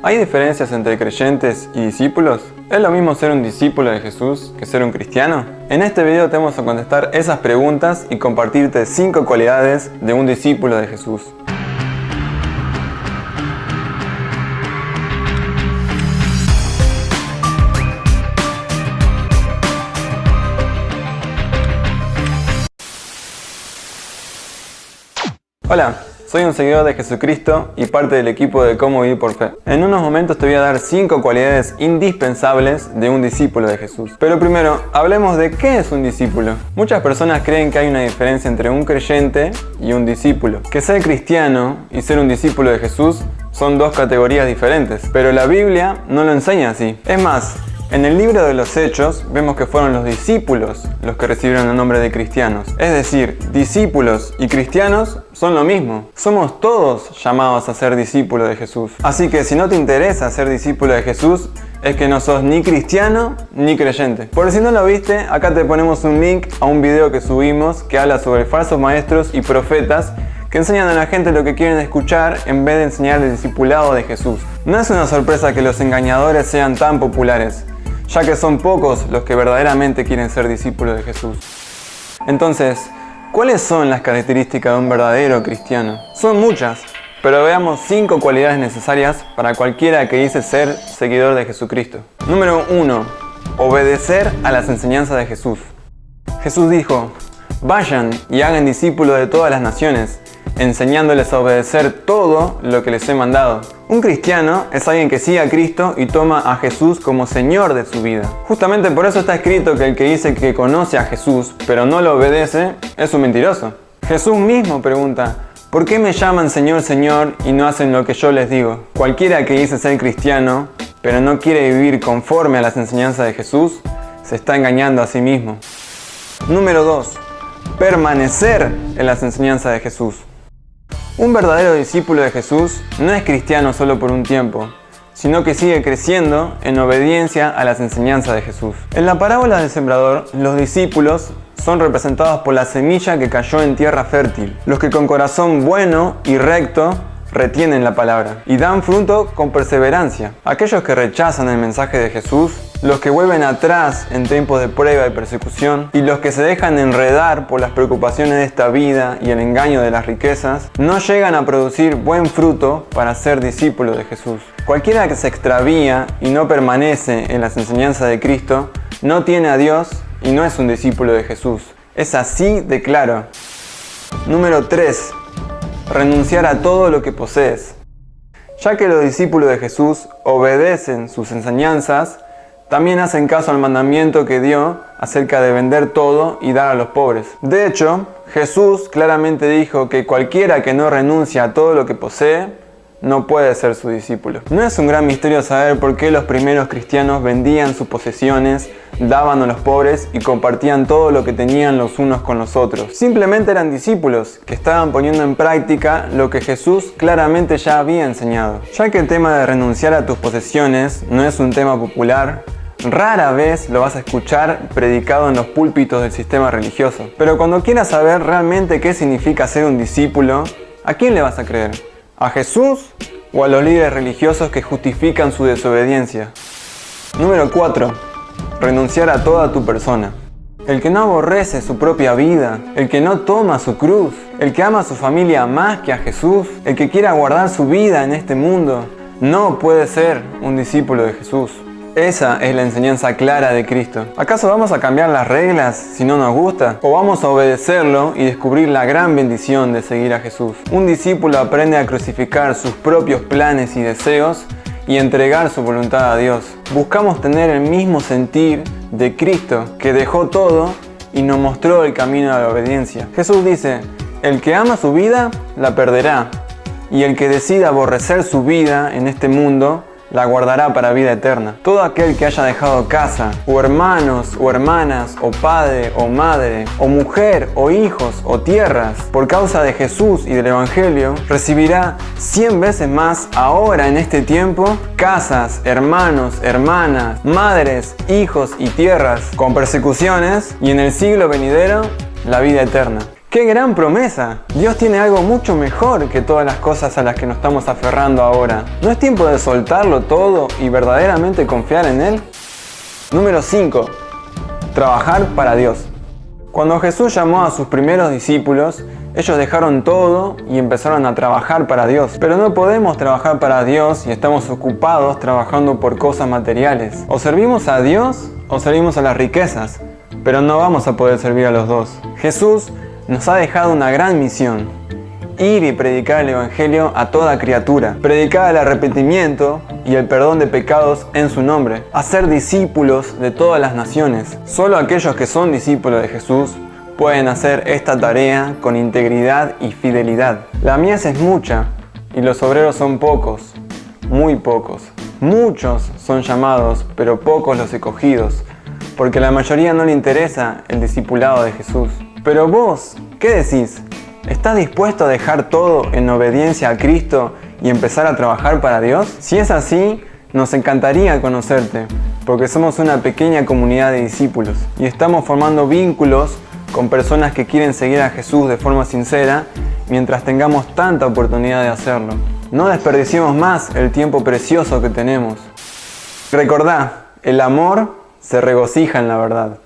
¿Hay diferencias entre creyentes y discípulos? ¿Es lo mismo ser un discípulo de Jesús que ser un cristiano? En este video te vamos a contestar esas preguntas y compartirte 5 cualidades de un discípulo de Jesús. Hola, soy un seguidor de Jesucristo y parte del equipo de Cómo Vivir por Fe. En unos momentos te voy a dar 5 cualidades indispensables de un discípulo de Jesús. Pero primero, hablemos de qué es un discípulo. Muchas personas creen que hay una diferencia entre un creyente y un discípulo. Que ser cristiano y ser un discípulo de Jesús son 2 categorías diferentes, pero la Biblia no lo enseña así. Es más, en el libro de los Hechos vemos que fueron los discípulos los que recibieron el nombre de cristianos. Es decir, discípulos y cristianos son lo mismo. Somos todos llamados a ser discípulos de Jesús. Así que si no te interesa ser discípulo de Jesús, es que no sos ni cristiano ni creyente. Por si no lo viste, acá te ponemos un link a un video que subimos que habla sobre falsos maestros y profetas que enseñan a la gente lo que quieren escuchar en vez de enseñar el discipulado de Jesús. No es una sorpresa que los engañadores sean tan populares, ya que son pocos los que verdaderamente quieren ser discípulos de Jesús. Entonces, ¿cuáles son las características de un verdadero cristiano? Son muchas, pero veamos 5 cualidades necesarias para cualquiera que dice ser seguidor de Jesucristo. Número 1. Obedecer a las enseñanzas de Jesús. Jesús dijo: vayan y hagan discípulos de todas las naciones, enseñándoles a obedecer todo lo que les he mandado. Un cristiano es alguien que sigue a Cristo y toma a Jesús como Señor de su vida. Justamente por eso está escrito que el que dice que conoce a Jesús, pero no lo obedece, es un mentiroso. Jesús mismo pregunta: ¿por qué me llaman Señor, Señor y no hacen lo que yo les digo? Cualquiera que dice ser cristiano, pero no quiere vivir conforme a las enseñanzas de Jesús, se está engañando a sí mismo. Número 2. Permanecer en las enseñanzas de Jesús. Un verdadero discípulo de Jesús no es cristiano solo por un tiempo, sino que sigue creciendo en obediencia a las enseñanzas de Jesús. En la parábola del sembrador, los discípulos son representados por la semilla que cayó en tierra fértil, los que con corazón bueno y recto retienen la palabra y dan fruto con perseverancia. Aquellos que rechazan el mensaje de Jesús, los que vuelven atrás en tiempos de prueba y persecución, y los que se dejan enredar por las preocupaciones de esta vida y el engaño de las riquezas, no llegan a producir buen fruto para ser discípulos de Jesús. Cualquiera que se extravía y no permanece en las enseñanzas de Cristo, no tiene a Dios y no es un discípulo de Jesús. Es así de claro. Número 3. Renunciar a todo lo que posees. Ya que los discípulos de Jesús obedecen sus enseñanzas, también hacen caso al mandamiento que dio acerca de vender todo y dar a los pobres. De hecho, Jesús claramente dijo que cualquiera que no renuncia a todo lo que posee, no puede ser su discípulo. No es un gran misterio saber por qué los primeros cristianos vendían sus posesiones, daban a los pobres y compartían todo lo que tenían los unos con los otros. Simplemente eran discípulos que estaban poniendo en práctica lo que Jesús claramente ya había enseñado. Ya que el tema de renunciar a tus posesiones no es un tema popular, rara vez lo vas a escuchar predicado en los púlpitos del sistema religioso. Pero cuando quieras saber realmente qué significa ser un discípulo, ¿a quién le vas a creer? ¿A Jesús o a los líderes religiosos que justifican su desobediencia? Número 4. Renunciar a toda tu persona. El que no aborrece su propia vida, el que no toma su cruz, el que ama a su familia más que a Jesús, el que quiera guardar su vida en este mundo, no puede ser un discípulo de Jesús. Esa es la enseñanza clara de Cristo. ¿Acaso vamos a cambiar las reglas si no nos gusta? ¿O vamos a obedecerlo y descubrir la gran bendición de seguir a Jesús? Un discípulo aprende a crucificar sus propios planes y deseos y entregar su voluntad a Dios. Buscamos tener el mismo sentir de Cristo, que dejó todo y nos mostró el camino a la obediencia. Jesús dice: el que ama su vida, la perderá, y el que decida aborrecer su vida en este mundo, la guardará para vida eterna. Todo aquel que haya dejado casa, o hermanos, o hermanas, o padre, o madre, o mujer, o hijos, o tierras, por causa de Jesús y del Evangelio, recibirá 100 veces más ahora en este tiempo, casas, hermanos, hermanas, madres, hijos y tierras, con persecuciones, y en el siglo venidero, la vida eterna. ¡Qué gran promesa! Dios tiene algo mucho mejor que todas las cosas a las que nos estamos aferrando ahora. ¿No es tiempo de soltarlo todo y verdaderamente confiar en Él? Número 5. Trabajar para Dios. Cuando Jesús llamó a sus primeros discípulos, ellos dejaron todo y empezaron a trabajar para Dios. Pero no podemos trabajar para Dios si estamos ocupados trabajando por cosas materiales. O servimos a Dios o servimos a las riquezas, pero no vamos a poder servir a los dos. Jesús nos ha dejado una gran misión: ir y predicar el Evangelio a toda criatura, predicar el arrepentimiento y el perdón de pecados en su nombre, hacer discípulos de todas las naciones. Solo aquellos que son discípulos de Jesús pueden hacer esta tarea con integridad y fidelidad. La mies es mucha y los obreros son pocos, muy pocos. Muchos son llamados, pero pocos los escogidos, porque a la mayoría no le interesa el discipulado de Jesús. Pero vos, ¿qué decís? ¿Estás dispuesto a dejar todo en obediencia a Cristo y empezar a trabajar para Dios? Si es así, nos encantaría conocerte, porque somos una pequeña comunidad de discípulos y estamos formando vínculos con personas que quieren seguir a Jesús de forma sincera mientras tengamos tanta oportunidad de hacerlo. No desperdiciemos más el tiempo precioso que tenemos. Recordá, el amor se regocija en la verdad.